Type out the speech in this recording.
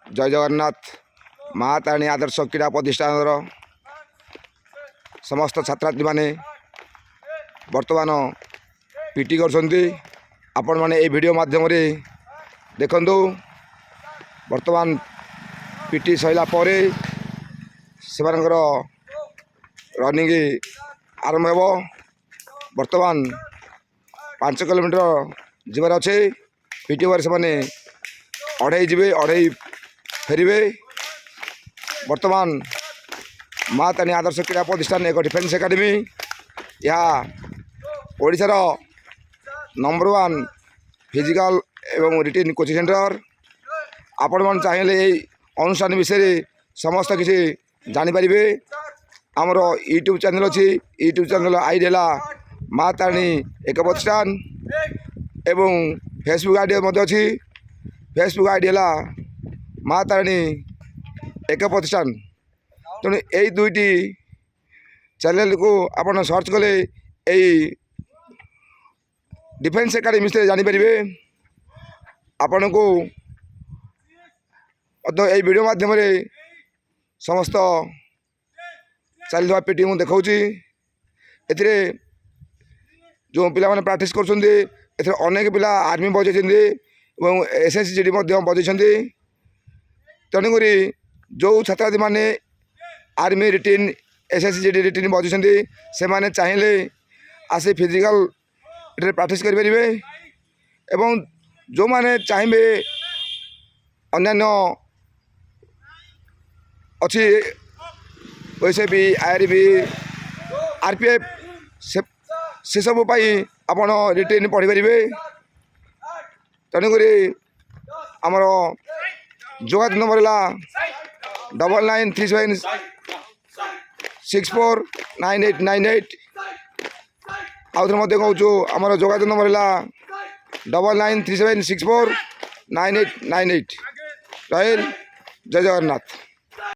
जय जगन्नाथ माँ तारिणी आदर्श क्रीड़ा प्रतिष्ठान समस्त छात्रार्थी माने वर्तमान पीटी आपण माने ए वीडियो माध्यम देखंतु वर्तमान पीटी सैला परे सेमानकर रनिंग आरंभ हो वर्तमान 5 किलोमीटर जीवार अच्छे पीटी ओवर से अढ़ई जी अढ़ई फेरवे वर्तमान माँ तारिणी आदर्श क्रीड़ा प्रतिष्ठान एक डिफेन्स एकाडेमी यह ओडिशार नंबर 1 फिजिकल एवं रिटेन कोचिंग सेंटर आपण मन चाहिए अनुष्ठान विषय समस्त किसी जानीपारे आमर यूट्यूब चैनल अच्छी यूट्यूब चैनल आईडी है माँ तारिणी एक प्रतिष्ठान एवं फेसबुक आईडी अच्छी फेसबुक आईडी है माँ तारिणी एक प्रतिष्ठान तेणु यही दुईटी चैनल को आपन सर्च कले यही डिफेन्स एकाडेमी से जानीपारे आपण को यही वीडियो माध्यम समस्त चलता पीटी मुझे देखा जो पिला माने प्रैक्टिस कर अनेक पिला आर्मी बजाई एसएसजी बजाई तेणुक जो छात्रार्थी माने आर्मी रिटेन एसएसजी रिटेन बजाई से माने चाहिए आसे फिजिकल प्रैक्टिस करें एवं जो माने चाहिए अन्य अच्छी वैसे भी आईआरबी आरपीएफ से सब आपड़ रिटेन पढ़ी पारे तेणुक आमर जोगाज नंबर है 9937649898 आउ थे कहूँ आमर जोगाज नंबर है 9937649898 रहेल जय जगन्नाथ।